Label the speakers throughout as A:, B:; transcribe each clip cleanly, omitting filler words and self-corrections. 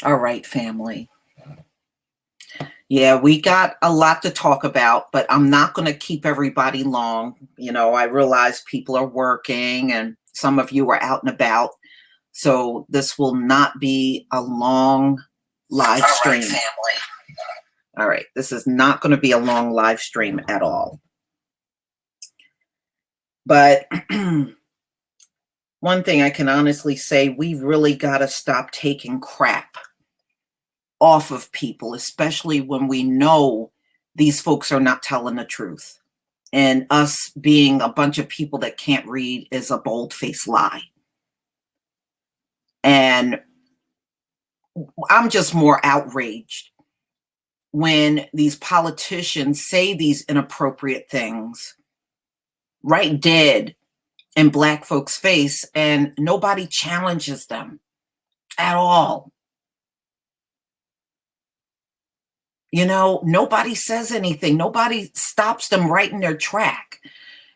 A: All right, family. Yeah, we got a lot to talk about, but I'm not going to keep everybody long. I realize people are working and some of you are out and about. So this will not be a long live stream.
B: Family.
A: All right, this is not going to be a long live stream at all. But one thing I can honestly say, we really got to stop taking crap off of people, especially when we know these folks are not telling the truth. And us being a bunch of people that can't read is a bold-faced lie. And I'm just more outraged when these politicians say these inappropriate things right dead in Black folks' face, and nobody challenges them at all. Nobody says anything. Nobody stops them right in their track.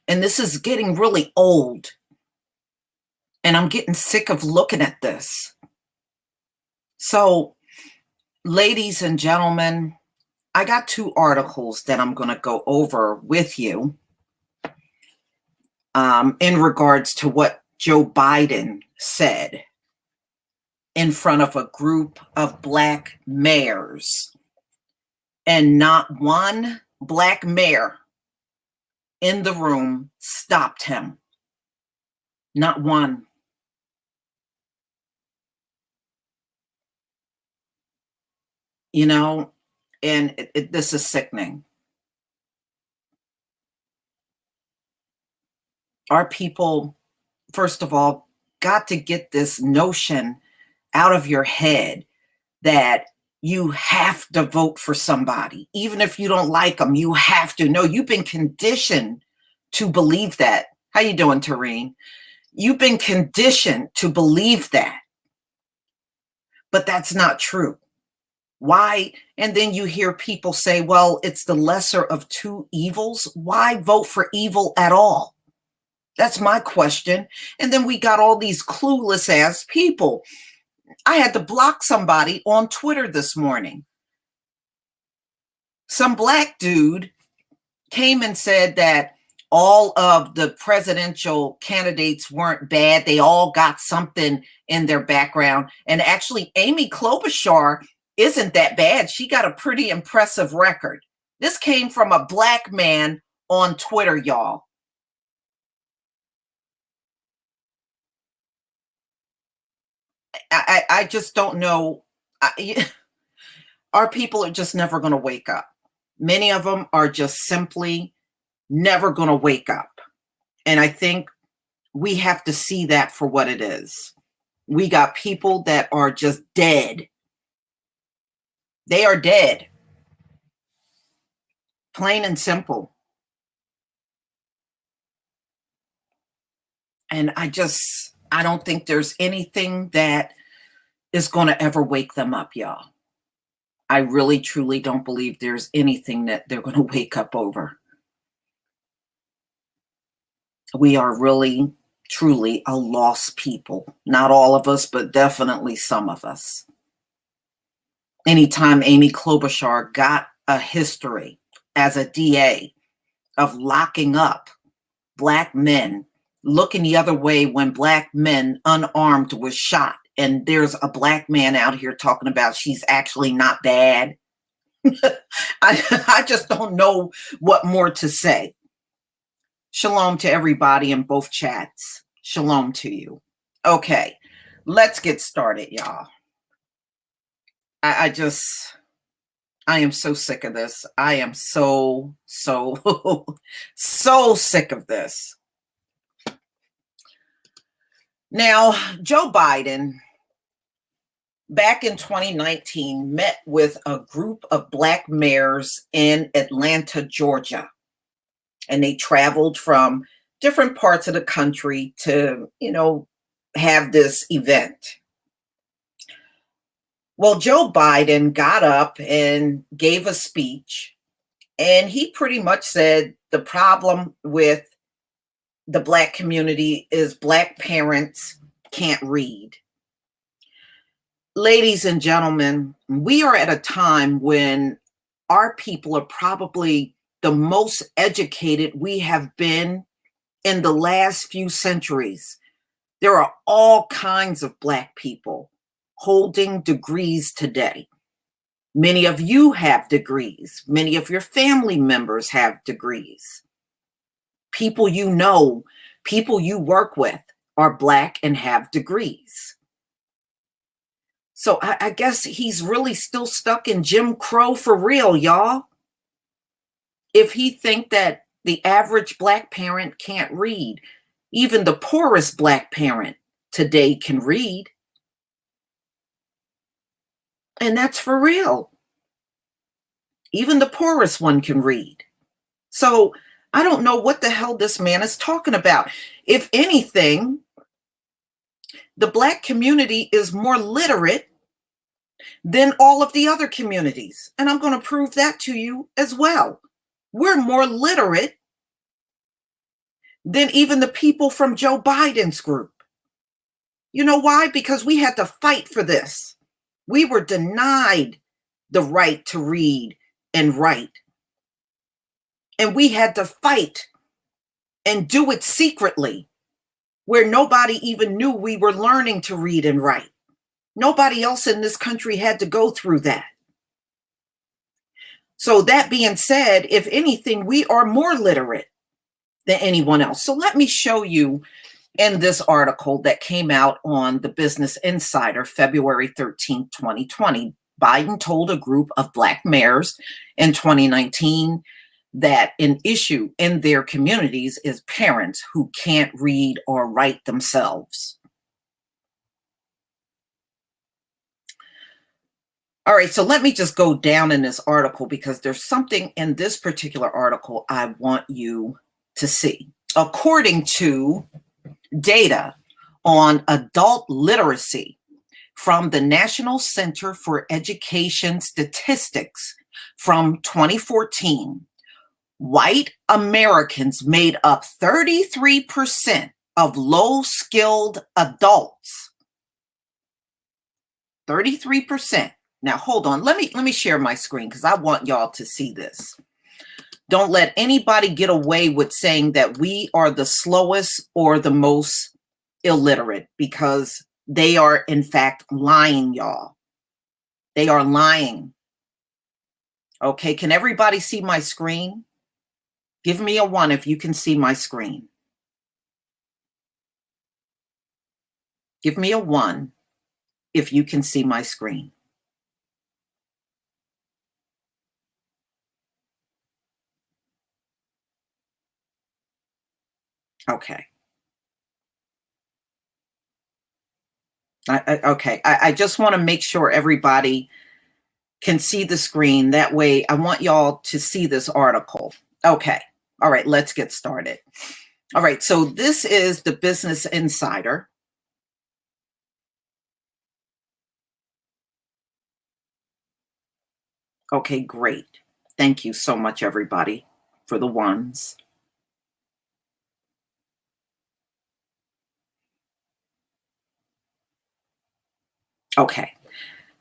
A: And this is getting really old. And I'm getting sick of looking at this. So, ladies and gentlemen, I got two articles that I'm going to go over with you in regards to what Joe Biden said in front of a group of Black mayors. And not one Black mayor in the room stopped him. Not one. And this is sickening. Our people, first of all, got to get this notion out of your head that you have to vote for somebody. Even if you don't like them, you have to. No, you've been conditioned to believe that. How you doing, Tareen? You've been conditioned to believe that. But that's not true. Why? And then you hear people say, well, it's the lesser of two evils. Why vote for evil at all? That's my question. And then we got all these clueless ass people. I had to block somebody on Twitter this morning. Some Black dude came and said that all of the presidential candidates weren't bad. They all got something in their background. And actually, Amy Klobuchar isn't that bad. She got a pretty impressive record. This came from a Black man on Twitter, y'all. I just don't know. Our people are just never going to wake up. Many of them are just simply never going to wake up. And I think we have to see that for what it is. We got people that are just dead. They are dead. Plain and simple. And I don't think there's anything that is going to ever wake them up, y'all. I really, truly don't believe there's anything that they're going to wake up over. We are really, truly a lost people. Not all of us, but definitely some of us. Anytime Amy Klobuchar got a history as a DA of locking up Black men, looking the other way when Black men unarmed was shot, and there's a Black man out here talking about she's actually not bad. I just don't know what more to say. Shalom to everybody in both chats. Shalom to you. Okay, let's get started, y'all. I am so sick of this. I am so sick of this. Now, Joe Biden, back in 2019, met with a group of Black mayors in Atlanta, Georgia. And they traveled from different parts of the country to, have this event. Well, Joe Biden got up and gave a speech, and he pretty much said the problem with the Black community is Black parents can't read. Ladies and gentlemen, we are at a time when our people are probably the most educated we have been in the last few centuries. There are all kinds of Black people holding degrees today. Many of you have degrees. Many of your family members have degrees. People you know, people you work with are Black and have degrees. So I guess he's really still stuck in Jim Crow for real, y'all. If he think that the average Black parent can't read, even the poorest Black parent today can read. And that's for real. Even the poorest one can read. So I don't know what the hell this man is talking about. If anything, the Black community is more literate than all of the other communities. And I'm going to prove that to you as well. We're more literate than even the people from Joe Biden's group. You know why? Because we had to fight for this. We were denied the right to read and write. And we had to fight and do it secretly, where nobody even knew we were learning to read and write. Nobody else in this country had to go through that. So that being said, if anything, we are more literate than anyone else. So let me show you in this article that came out on the Business Insider, February 13th, 2020. Biden told a group of Black mayors in 2019 that an issue in their communities is parents who can't read or write themselves. All right, so let me just go down in this article because there's something in this particular article I want you to see. According to data on adult literacy from the National Center for Education Statistics from 2014, white Americans made up 33% of low-skilled adults. 33%. Now, hold on. Let me share my screen because I want y'all to see this. Don't let anybody get away with saying that we are the slowest or the most illiterate, because they are, in fact, lying, y'all. They are lying. Okay, can everybody see my screen? Give me a 1 if you can see my screen. Give me a 1 if you can see my screen. Okay. I just want to make sure everybody can see the screen. That way, I want y'all to see this article. Okay. All right, let's get started. All right, so this is the Business Insider. Okay, great. Thank you so much, everybody, for the ones. Okay.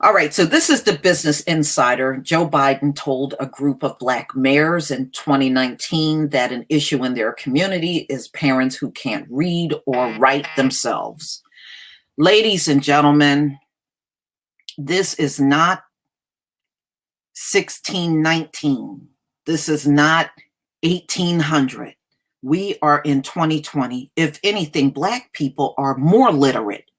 A: All right, so this is the Business Insider. Joe Biden told a group of Black mayors in 2019 that an issue in their community is parents who can't read or write themselves. Ladies and gentlemen, this is not 1619. This is not 1800. We are in 2020. If anything, Black people are more literate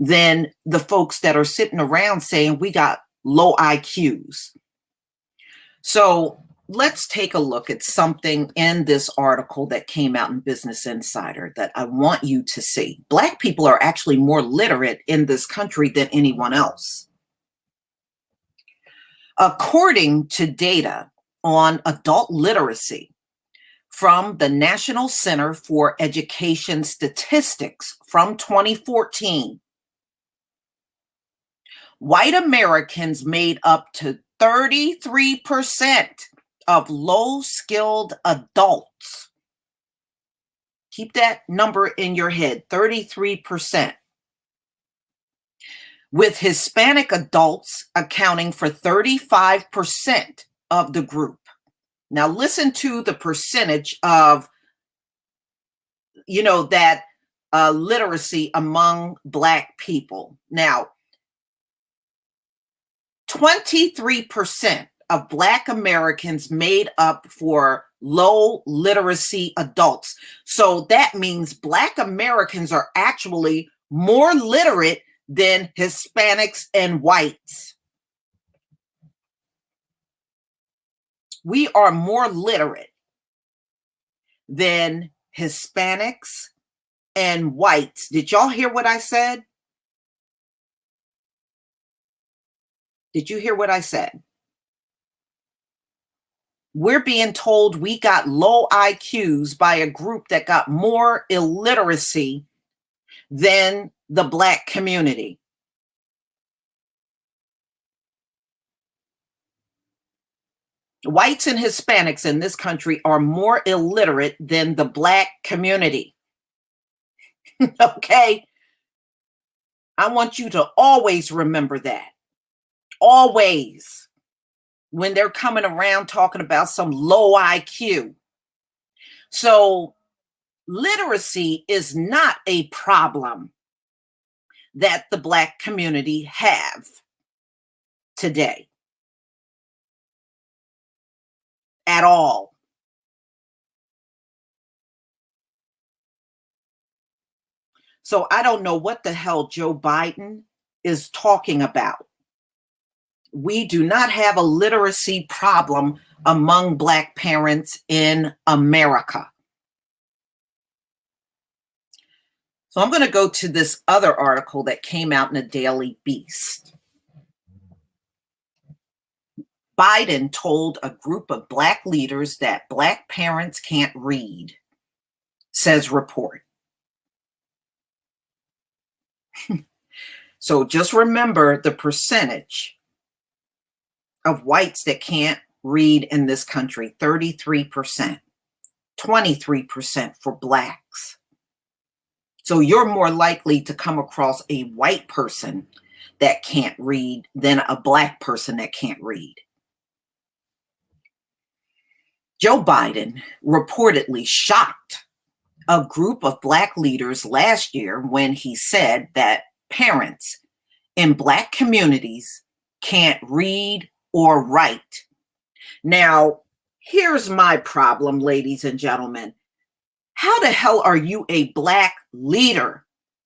A: than the folks that are sitting around saying we got low IQs. So let's take a look at something in this article that came out in Business Insider that I want you to see. Black people are actually more literate in this country than anyone else. According to data on adult literacy from the National Center for Education Statistics from 2014, white Americans made up to 33% of low-skilled adults. Keep that number in your head, 33%. with Hispanic adults accounting for 35% of the group. Now, listen to the percentage of, that literacy among Black people. Now, 23% of Black Americans made up for low literacy adults. So that means Black Americans are actually more literate than Hispanics and whites. We are more literate than Hispanics and whites. Did y'all hear what I said? Did you hear what I said? We're being told we got low IQs by a group that got more illiteracy than the Black community. Whites and Hispanics in this country are more illiterate than the Black community. Okay? I want you to always remember that. Always. When they're coming around talking about some low IQ. So, literacy is not a problem that the Black community have today at all. So I don't know what the hell Joe Biden is talking about. We do not have a literacy problem among Black parents in America. So I'm going to go to this other article that came out in the Daily Beast. Biden told a group of Black leaders that Black parents can't read, says report. So just remember the percentage of whites that can't read in this country, 33%, 23% for Blacks. So you're more likely to come across a white person that can't read than a Black person that can't read. Joe Biden reportedly shocked a group of Black leaders last year when he said that parents in Black communities can't read or write. Now, here's my problem, ladies and gentlemen. How the hell are you a Black leader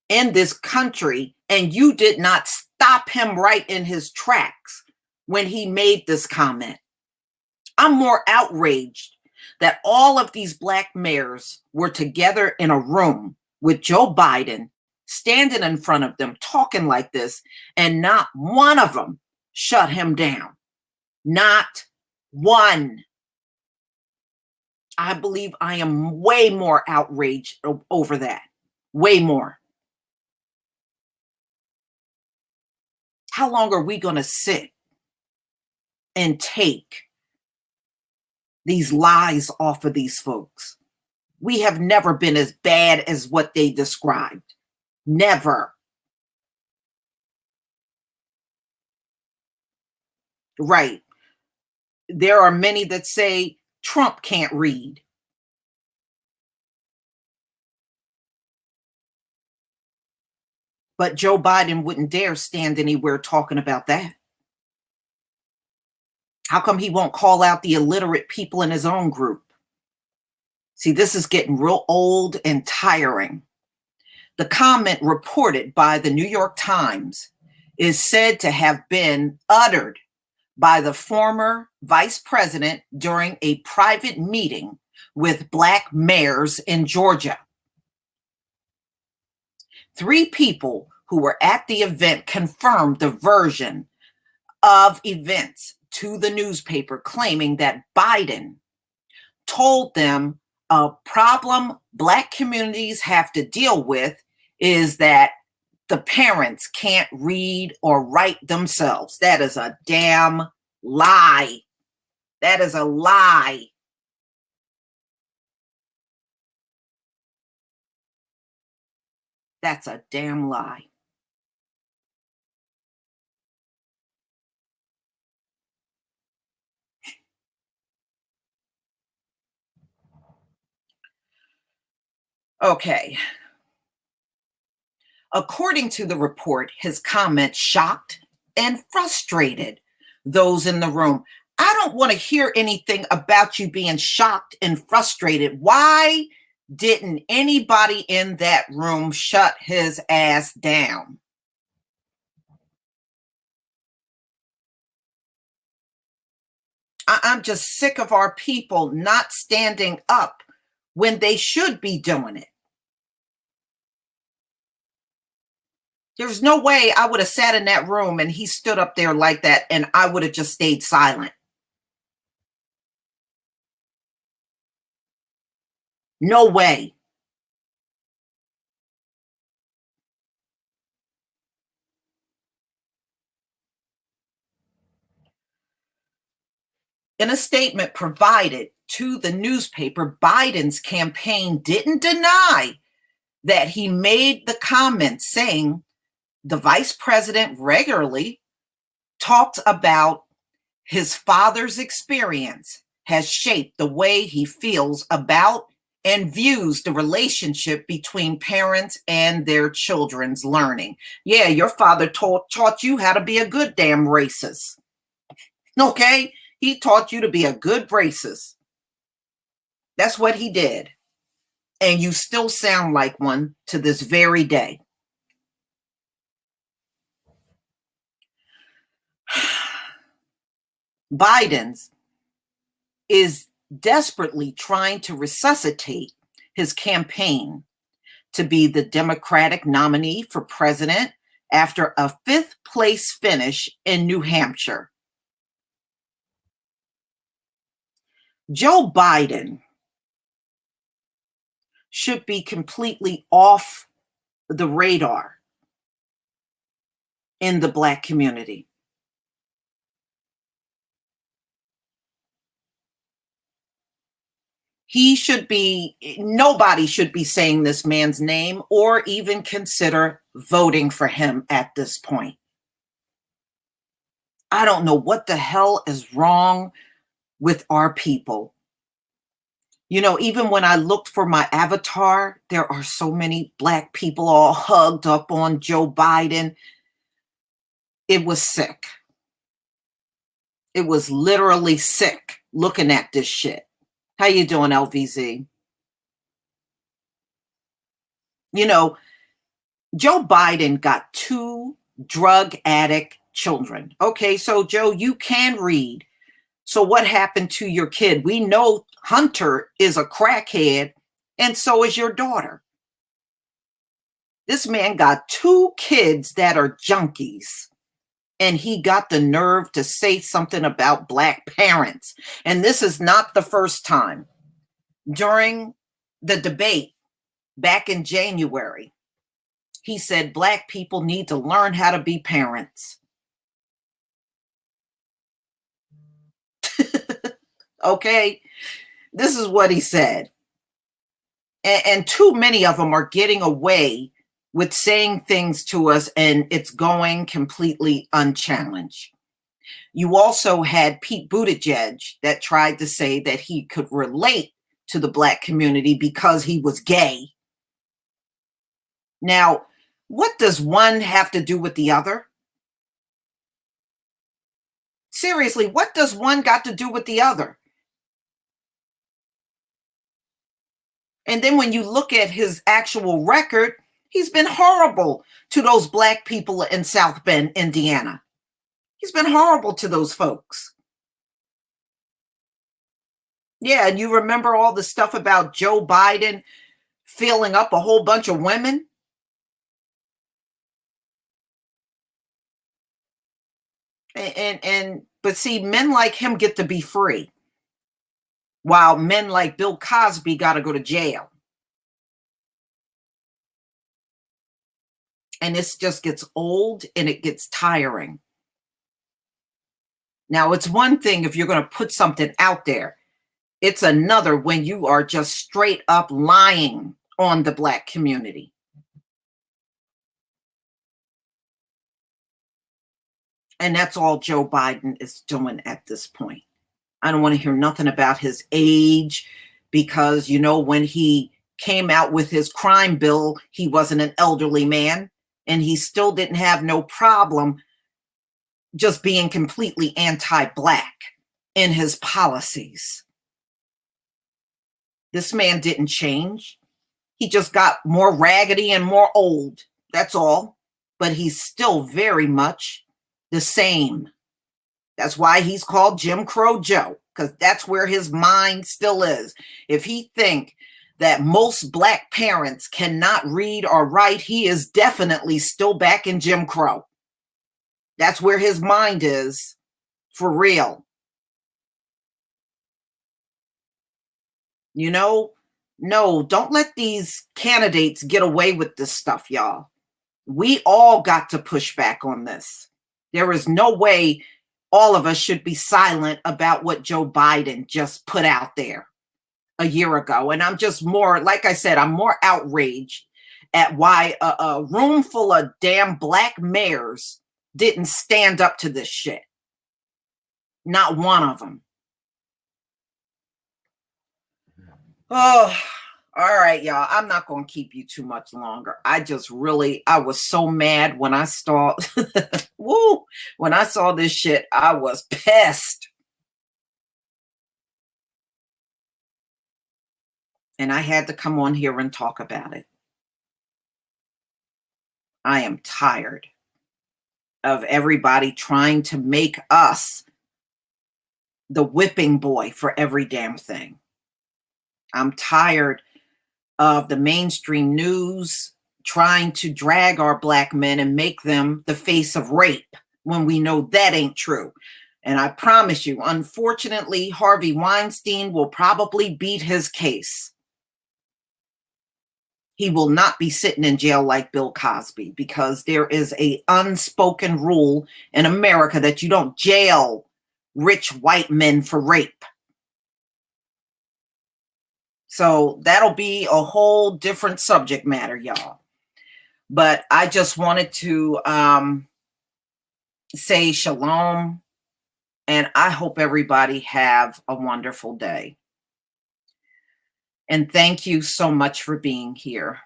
A: in this country and you did not stop him right in his tracks when he made this comment? I'm more outraged that all of these Black mayors were together in a room with Joe Biden, standing in front of them, talking like this, and not one of them shut him down. Not one. I believe I am way more outraged over that. Way more. How long are we going to sit and take these lies off of these folks? We have never been as bad as what they described. Never. Right. There are many that say Trump can't read. But Joe Biden wouldn't dare stand anywhere talking about that. How come he won't call out the illiterate people in his own group? See, this is getting real old and tiring. The comment reported by the New York Times is said to have been uttered by the former vice president during a private meeting with Black mayors in Georgia. 3 people who were at the event confirmed the version of events to the newspaper, claiming that Biden told them a problem Black communities have to deal with is that the parents can't read or write themselves. That is a damn lie. That is a lie. That's a damn lie. Okay. According to the report, his comments shocked and frustrated those in the room. I don't want to hear anything about you being shocked and frustrated. Why didn't anybody in that room shut his ass down? I'm just sick of our people not standing up when they should be doing it. There's no way I would have sat in that room and he stood up there like that and I would have just stayed silent. No way. In a statement provided to the newspaper, Biden's campaign didn't deny that he made the comment, saying the vice president regularly talks about his father's experience has shaped the way he feels about and views the relationship between parents and their children's learning. Yeah, your father taught you how to be a good damn racist. Okay? He taught you to be a good racist. That's what he did. And you still sound like one to this very day. Biden's is desperately trying to resuscitate his campaign to be the Democratic nominee for president after a fifth place finish in New Hampshire. Joe Biden should be completely off the radar in the Black community. Nobody should be saying this man's name or even consider voting for him at this point. I don't know what the hell is wrong with our people. You know, even when I looked for my avatar, there are so many Black people all hugged up on Joe Biden. It was sick. It was literally sick looking at this shit. How you doing, LVZ? You know, Joe Biden got 2 drug addict children. Okay, so Joe, you can read. So what happened to your kid? We know Hunter is a crackhead, and so is your daughter. This man got 2 kids that are junkies, and he got the nerve to say something about Black parents. And this is not the first time. During the debate back in January, he said Black people need to learn how to be parents. Okay, this is what he said. And too many of them are getting away with saying things to us, and it's going completely unchallenged. You also had Pete Buttigieg that tried to say that he could relate to the Black community because he was gay. Now, what does one have to do with the other? Seriously, what does one got to do with the other? And then when you look at his actual record, he's been horrible to those Black people in South Bend, Indiana. He's been horrible to those folks. Yeah, and you remember all the stuff about Joe Biden filling up a whole bunch of women? But see, men like him get to be free, while men like Bill Cosby got to go to jail. And this just gets old and it gets tiring. Now, it's one thing if you're going to put something out there. It's another when you are just straight up lying on the Black community. And that's all Joe Biden is doing at this point. I don't want to hear nothing about his age because, you know, when he came out with his crime bill, he wasn't an elderly man, and he still didn't have no problem just being completely anti-black in his policies. This man didn't change. He just got more raggedy and more old. That's all. But he's still very much the same. That's why he's called Jim Crow Joe, because that's where his mind still is. If he think that most black parents cannot read or write, he is definitely still back in Jim Crow. That's where his mind is, for real. You know, no, don't let these candidates get away with this stuff, y'all. We all got to push back on this. There is no way all of us should be silent about what Joe Biden just put out there a year ago. And I'm just more, like I said, I'm more outraged at why a room full of damn black mayors didn't stand up to this shit. Not one of them. Oh, all right, y'all. I'm not going to keep you too much longer. I was so mad when I saw, woo, when I saw this shit, I was pissed. And I had to come on here and talk about it. I am tired of everybody trying to make us the whipping boy for every damn thing. I'm tired of the mainstream news trying to drag our black men and make them the face of rape when we know that ain't true. And I promise you, unfortunately, Harvey Weinstein will probably beat his case. He will not be sitting in jail like Bill Cosby, because there is an unspoken rule in America that you don't jail rich white men for rape. So that'll be a whole different subject matter, y'all. But I just wanted to say shalom, and I hope everybody have a wonderful day. And thank you so much for being here.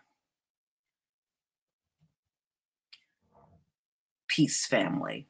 A: Peace, family.